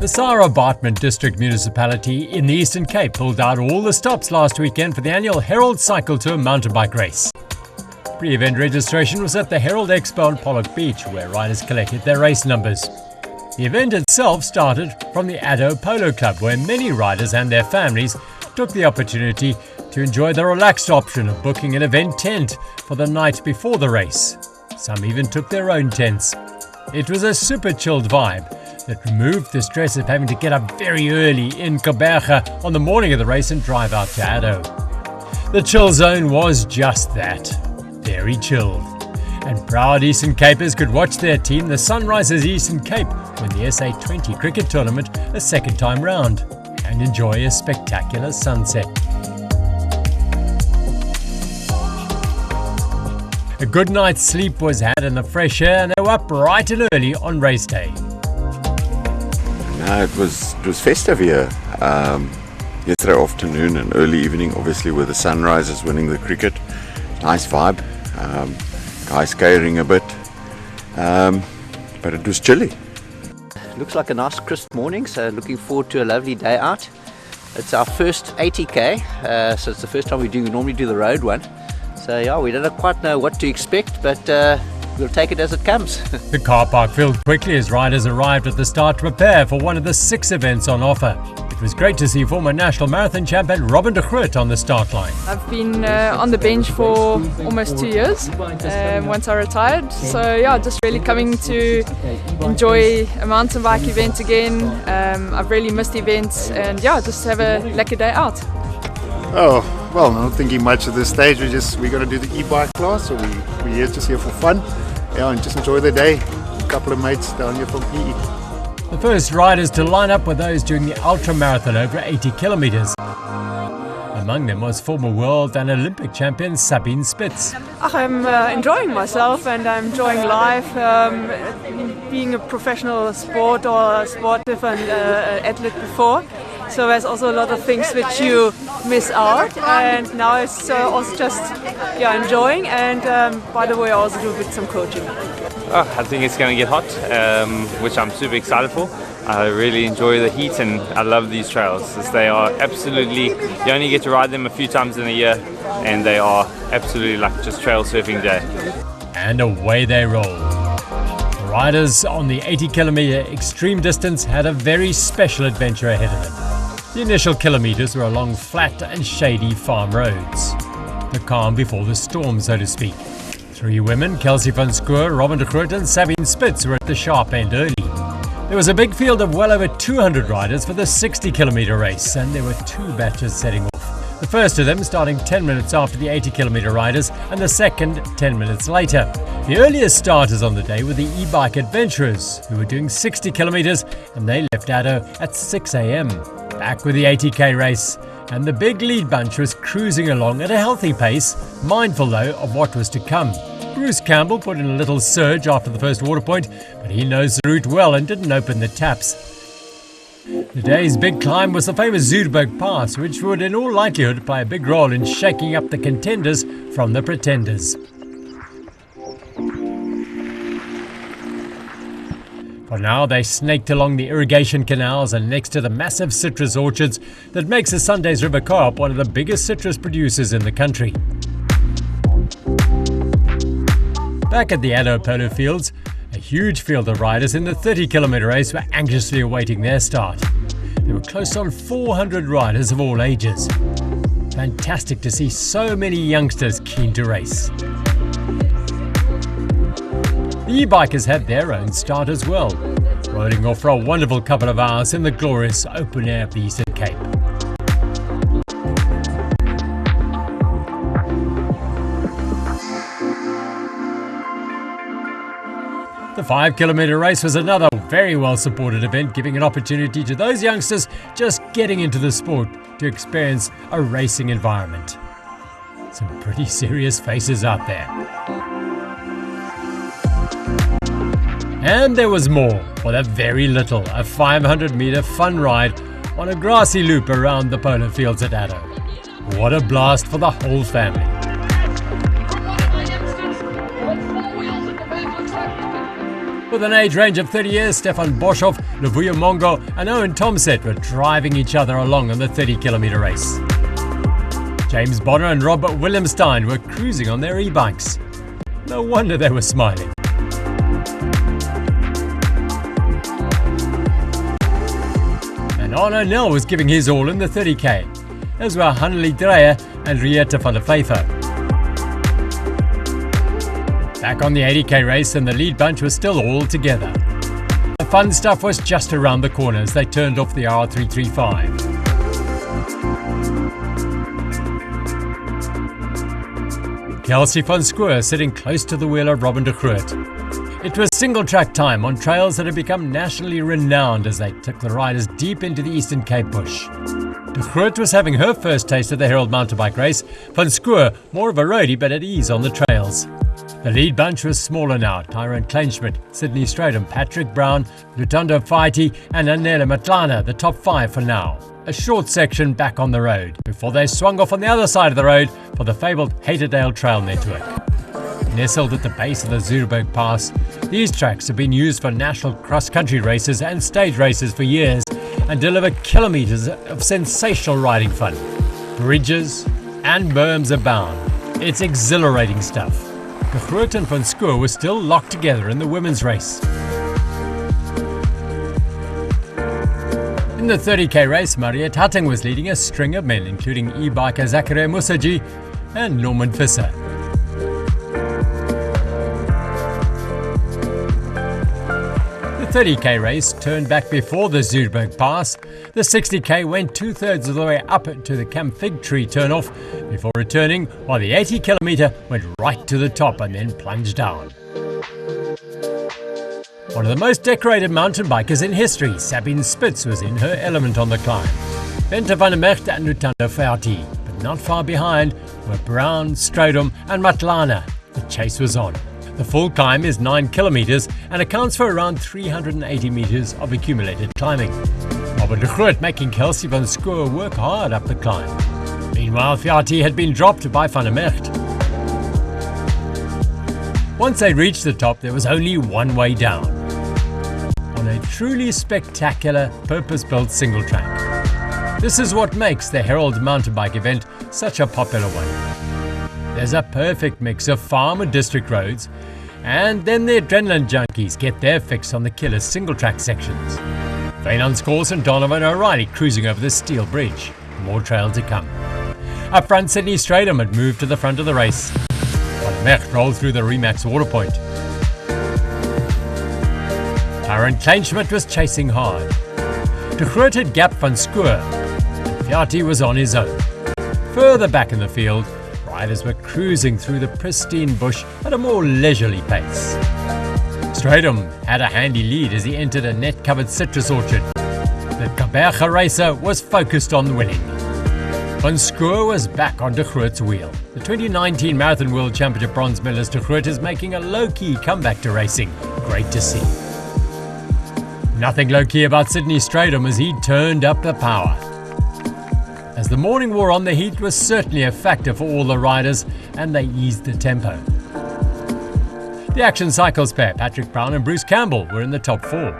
The Sarah Bartman District Municipality in the Eastern Cape pulled out all the stops last weekend for the annual Herald Cycle Tour mountain bike race. Pre-event registration was at the Herald Expo on Pollock Beach, where riders collected their race numbers. The event itself started from the Addo Polo Club, where many riders and their families took the opportunity to enjoy the relaxed option of booking an event tent for the night before the race. Some even took their own tents. It was a super chilled vibe that removed the stress of having to get up very early in Kaberga on the morning of the race and drive out to Addo. The chill zone was just that, very chilled. And proud Eastern Capers could watch their team, the Sunrisers Eastern Cape, win the SA20 cricket tournament a second time round and enjoy a spectacular sunset. A good night's sleep was had in the fresh air, and they were up bright and early on race day. No, it was festive here. Yesterday afternoon and early evening, obviously, with the Sunrisers winning the cricket. Nice vibe. Guys scaring a bit, but it was chilly. Looks like a nice crisp morning, so looking forward to a lovely day out. It's our first 80k, so it's the first time we normally do the road one. So yeah, we don't quite know what to expect, but we'll take it as it comes. The car park filled quickly as riders arrived at the start to prepare for one of the 6 events on offer. It was great to see former national marathon champion Robin de Groot on the start line. I've been on the bench for almost 2 years once I retired. So yeah, just really coming to enjoy a mountain bike event again. I've really missed events and yeah, just have a lekker day out. Oh, well, not thinking much at this stage. We're going to do the e-bike class, so we're here just here for fun. Yeah, and just enjoy the day. A couple of mates down here from PE. The first riders to line up were those doing the ultra marathon over 80 kilometers. Among them was former world and Olympic champion Sabine Spitz. I'm enjoying myself and I'm enjoying life. Being a professional sport or sportive and athlete before. So there's also a lot of things which you miss out, and now it's also just enjoying, and by the way I also do a bit some coaching. I think it's going to get hot, which I'm super excited for. I really enjoy the heat and I love these trails, as they are absolutely, you only get to ride them a few times in a year and they are absolutely like just trail surfing day. And away they roll. The riders on the 80 kilometer extreme distance had a very special adventure ahead of them. The initial kilometers were along flat and shady farm roads. The calm before the storm, so to speak. 3 women, Kelsey van Schoor, Robin de Groot and Sabine Spitz, were at the sharp end early. There was a big field of well over 200 riders for the 60 kilometer race, and there were 2 batches setting off. The first of them starting 10 minutes after the 80 kilometer riders, and the second 10 minutes later. The earliest starters on the day were the e-bike adventurers, who were doing 60 kilometers, and they left Addo at 6 a.m. Back with the 80k race, and the big lead bunch was cruising along at a healthy pace, mindful though of what was to come. Bruce Campbell put in a little surge after the first water point, but he knows the route well and didn't open the taps. The day's big climb was the famous Zuurberg Pass, which would in all likelihood play a big role in shaking up the contenders from the pretenders. For now, they snaked along the irrigation canals and next to the massive citrus orchards that makes the Sundays River Co-op one of the biggest citrus producers in the country. Back at the Addo Polo Fields, a huge field of riders in the 30 kilometer race were anxiously awaiting their start. There were close on 400 riders of all ages. Fantastic to see so many youngsters keen to race. The e-bikers had their own start as well, rolling off for a wonderful couple of hours in the glorious open air of the Eastern Cape. The 5 kilometer race was another very well supported event, giving an opportunity to those youngsters just getting into the sport to experience a racing environment. Some pretty serious faces out there. And there was more, for the very little, a 500-meter fun ride on a grassy loop around the polo fields at Addo. What a blast for the whole family. With an age range of 30 years, Stefan Boshoff, Luvuyo Mongo and Owen Tomset were driving each other along on the 30-kilometre race. James Bonner and Rob Williamstein were cruising on their e-bikes. No wonder they were smiling. And Arno Nel was giving his all in the 30k, as were Hanneli Dreyer and Rietta van der Vijver. Back on the 80k race, and the lead bunch was still all together. The fun stuff was just around the corner as they turned off the R335. Kelsey van Schoor sitting close to the wheel of Robin de Groot. It was single track time on trails that had become nationally renowned as they took the riders deep into the Eastern Cape bush. De Groot was having her first taste of the Herald mountain bike race, van Schoor more of a roadie but at ease on the trails. The lead bunch was smaller now: Tyrone Kleinschmidt, Sydney Stratham, Patrick Brown, Lutando Faiti and Anela Matlana, the top 5 for now. A short section back on the road before they swung off on the other side of the road for the fabled Haterdale Trail network. Nestled at the base of the Zuurberg Pass, these tracks have been used for national cross-country races and stage races for years and deliver kilometres of sensational riding fun. Bridges and berms abound. It's exhilarating stuff. De Groot and van Schoor were still locked together in the women's race. In the 30k race, Mariette Hatting was leading a string of men, including e-biker Zachary Musaji and Norman Visser. The 30k race turned back before the Zuurberg Pass. The 60k went 2/3 of the way up to the Camp Fig Tree turnoff before returning, while the 80km went right to the top and then plunged down. One of the most decorated mountain bikers in history, Sabine Spitz, was in her element on the climb. Bente van der Mercht and Lutando Faiti, but not far behind were Brown, Strydom and Matlana. The chase was on. The full climb is 9 kilometres and accounts for around 380 metres of accumulated climbing. Robin de Groot making Kelsey van Schoor work hard up the climb. Meanwhile, Faiti had been dropped by van der Mercht. Once they reached the top, there was only one way down, on a truly spectacular, purpose-built single track. This is what makes the Herald mountain bike event such a popular one. There's a perfect mix of farm and district roads, and then the adrenaline junkies get their fix on the killer single track sections. Veynon Scores and Donovan O'Reilly cruising over the steel bridge. More trail to come. Up front, Sydney Stratham had moved to the front of the race. Van Mercht rolled through the Remax water point. Tyrone Kleinschmidt was chasing hard. De Groot had gapped van Schoor, and Faiti was on his own. Further back in the field, riders were cruising through the pristine bush at a more leisurely pace. Stratham had a handy lead as he entered a net-covered citrus orchard. The Kaberga racer was focused on winning. Van Schoor was back on De Groot's wheel. The 2019 Marathon World Championship bronze medalist De Groot is making a low-key comeback to racing. Great to see. Nothing low-key about Sydney Stratham as he turned up the power. As the morning wore on, the heat was certainly a factor for all the riders, and they eased the tempo. The Action Cycles pair, Patrick Brown and Bruce Campbell, were in the top 4.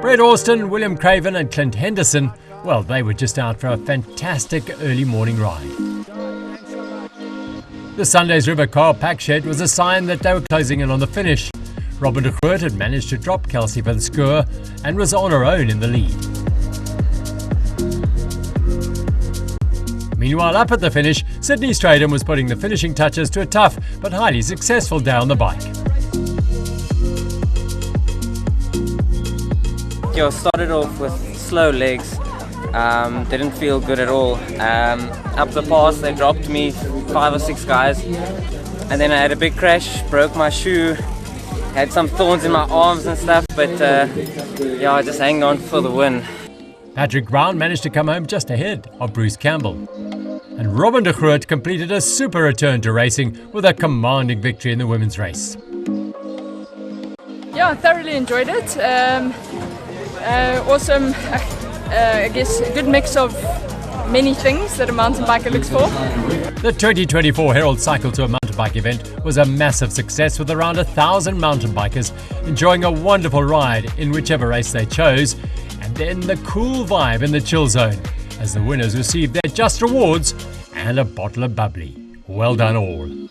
Brett Austin, William Craven and Clint Henderson, well, they were just out for a fantastic early morning ride. The Sunday's River Car pack shed was a sign that they were closing in on the finish. Robin de Groot had managed to drop Kelsey van Schoor and was on her own in the lead. Meanwhile, up at the finish, Sydney Stratham was putting the finishing touches to a tough but highly successful day on the bike. Yo, started off with slow legs, didn't feel good at all. Up the pass, they dropped me 5 or 6 guys, and then I had a big crash, broke my shoe, had some thorns in my arms and stuff, but yeah, I just hanged on for the win. Patrick Brown managed to come home just ahead of Bruce Campbell. And Robin de Groot completed a super return to racing with a commanding victory in the women's race. Yeah, I thoroughly enjoyed it. Awesome, I guess a good mix of many things that a mountain biker looks for. The 2024 Herald Cycle Tour mountain mountain bike event was a massive success, with around 1,000 mountain bikers enjoying a wonderful ride in whichever race they chose, and then the cool vibe in the chill zone as the winners received their just rewards and a bottle of bubbly. Well done all.